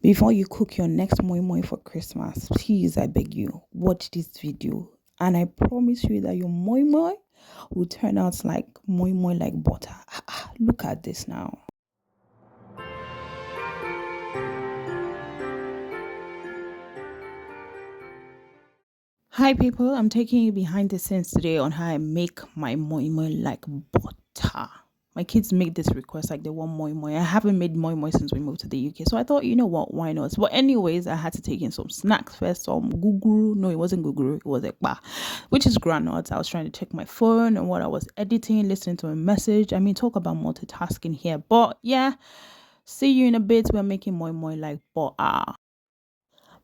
Before you cook your next moi moi for Christmas, please, I beg you, watch this video. And I promise you that your moi moi will turn out like moi moi like butter. Look at this now. Hi people, I'm taking you behind the scenes today on how I make my moi moi like butter. My kids make this request like they want moi moi. I haven't made moi moi since we moved to the UK. So I thought, you know what, why not? But anyways, I had to take in some snacks first, some guguru. No, it wasn't guguru, it was ekpa, which is granules. I was trying to check my phone and what I was editing, listening to a message. I mean, talk about multitasking here. But yeah, see you in a bit. We're making moi moi like butter.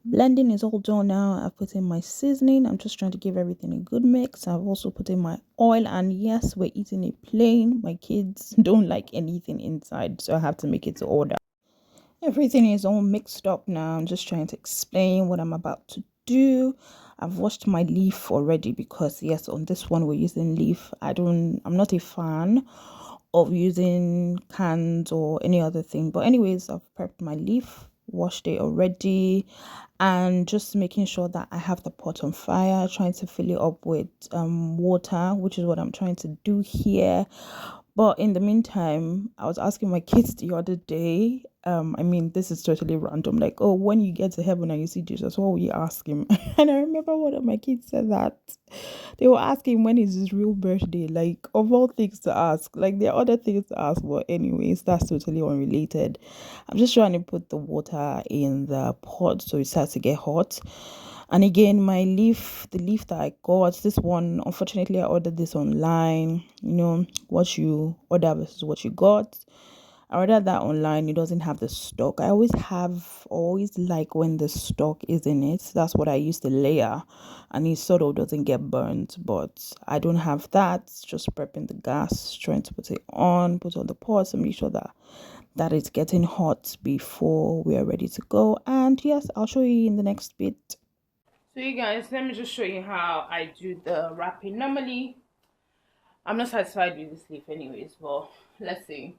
Blending is all done now. I've put in my seasoning. I'm just trying to give everything a good mix. I've also put in my oil, and yes, we're eating it plain. My kids don't like anything inside, so I have to make it to order. Everything is all mixed up now. I'm just trying to explain what I'm about to do. I've washed my leaf already because yes, on this one we're using leaf. I'm not a fan of using cans or any other thing, but anyways, I've prepped my leaf, washed it already, and just making sure that I have the pot on fire, trying to fill it up with water, which is what I'm trying to do here. But in the meantime, I was asking my kids the other day, I mean, this is totally random, like, oh, when you get to heaven and you see Jesus, what will you ask him? And I remember one of my kids said that they were asking when is his real birthday, like, of all things to ask. Like, there are other things to ask, but anyways, that's totally unrelated. I'm just trying to put the water in the pot so it starts to get hot. And again, the leaf that I got, this one, unfortunately, I ordered this online. You know, what you order versus what you got. I ordered that online. It doesn't have the stock. I always like when the stock is in it. That's what I use to layer, and it sort of doesn't get burnt. But I don't have that. Just prepping the gas, trying to put on the pot and make sure that it's getting hot before we are ready to go. And yes, I'll show you in the next bit. So you guys, let me just show you how I do the wrapping. Normally, I'm not satisfied with this leaf anyways, but let's see.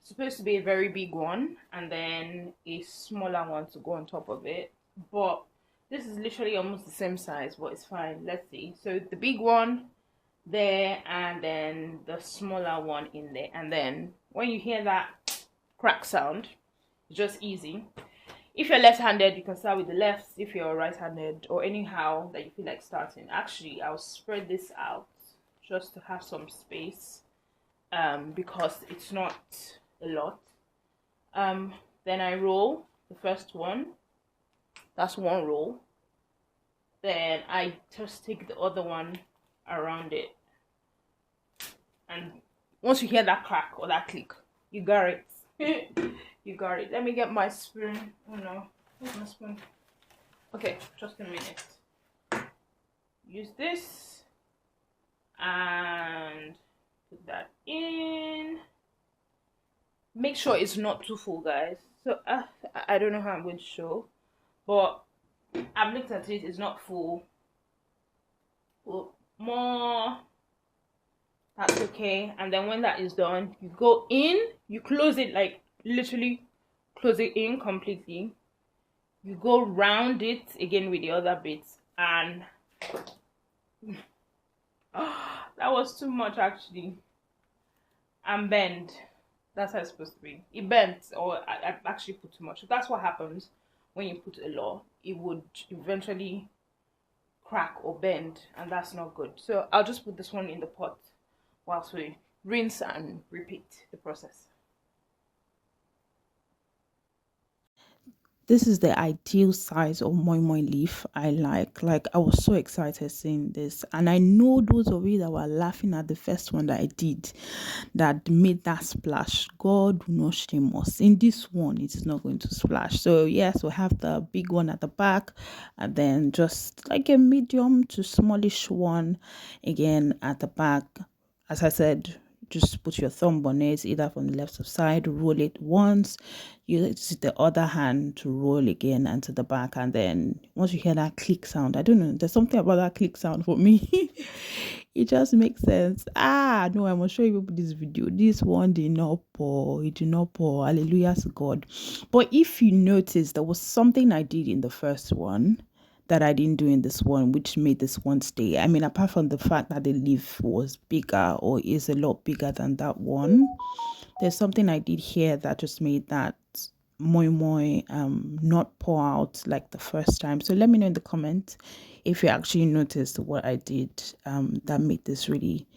It's supposed to be a very big one and then a smaller one to go on top of it. But this is literally almost the same size, but it's fine. Let's see. So the big one there and then the smaller one in there. And then when you hear that crack sound, it's just easy. If you're left-handed, you can start with the left. If you're right-handed or anyhow that you feel like starting. Actually, I'll spread this out just to have some space because it's not a lot. Then I roll the first one. That's one roll. Then I just take the other one around it. And once you hear that crack or that click, you got it. You got it. Let me get my spoon. Oh no, where's my spoon? Okay, just a minute. Use this and put that in. Make sure it's not too full, guys. So I don't know how I'm going to show, but I've looked at it. It's not full. Well, more. That's okay. And then when that is done, you go in. You close it, like literally close it in completely. You go round it again with the other bits, and that was too much actually. And bend. That's how it's supposed to be. It bent, or I actually put too much. So that's what happens when you put a lot. It would eventually crack or bend, and that's not good. So I'll just put this one in the pot whilst we rinse and repeat the process. This is the ideal size of moi moi leaf I like. Like, I was so excited seeing this. And I know those of you that were laughing at the first one that I did that made that splash. God will not shame us. In this one, it is not going to splash. So yes, we have the big one at the back and then just like a medium to smallish one again at the back. As I said, just put your thumb on it, either from the left side, roll it once, use the other hand to roll again and to the back, and then once you hear that click sound, I don't know, there's something about that click sound for me. It just makes sense. No, I must show you people this video. This one did not pour. It did not pour. Hallelujah to God. But if you notice, there was something I did in the first one that I didn't do in this one, which made this one stay. I mean, apart from the fact that the leaf was bigger or is a lot bigger than that one, there's something I did here that just made that moi moi not pour out like the first time. So let me know in the comments if you actually noticed what I did that made this really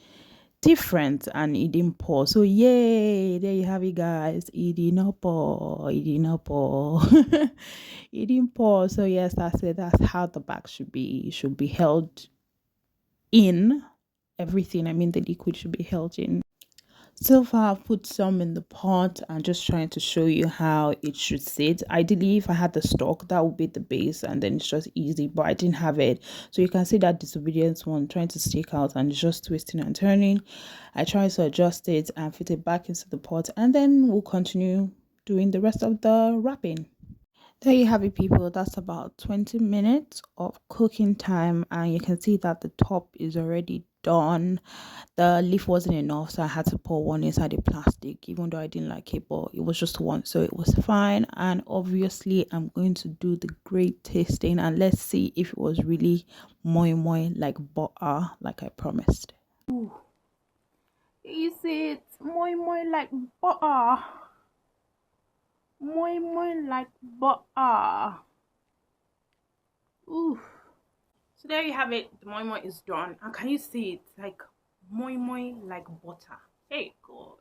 different and it didn't pour. So yay, there you have it, guys. It did not pour. It did not pour. It didn't pour. So yes, that's it. That's how the bag should be. It should be held in. Everything, I mean, the liquid should be held in. So far, I've put some in the pot and just trying to show you how it should sit. Ideally, if I had the stock, that would be the base and then it's just easy, but I didn't have it. So you can see that disobedience one trying to stick out and just twisting and turning. I tried to adjust it and fit it back into the pot, and then we'll continue doing the rest of the wrapping. There you have it, people. That's about 20 minutes of cooking time, and you can see that the top is already done. The leaf wasn't enough, so I had to pour one inside the plastic, even though I didn't like it, but it was just one, so it was fine. And obviously I'm going to do the great tasting, and let's see if it was really moi moi like butter like I promised. Ooh. Is it moi moi like butter? Moi moi like butter. Ooh. So there you have it. The moi moi is done, and can you see it? Like moi moi like butter. Hey God,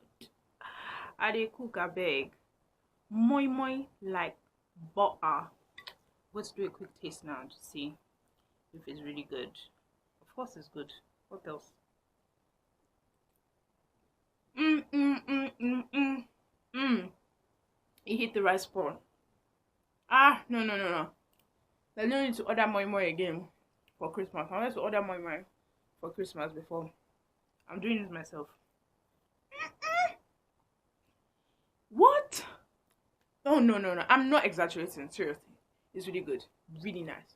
I dey cook a beg. Moi moi like butter. Let's do a quick taste now to see if it's really good. Of course it's good. What else? It hit the right spot. No. There's no need to order moi moi again for Christmas. I wanted to order moi moi for Christmas before. I'm doing it myself. What? Oh no. I'm not exaggerating. Seriously, it's really good. Really nice.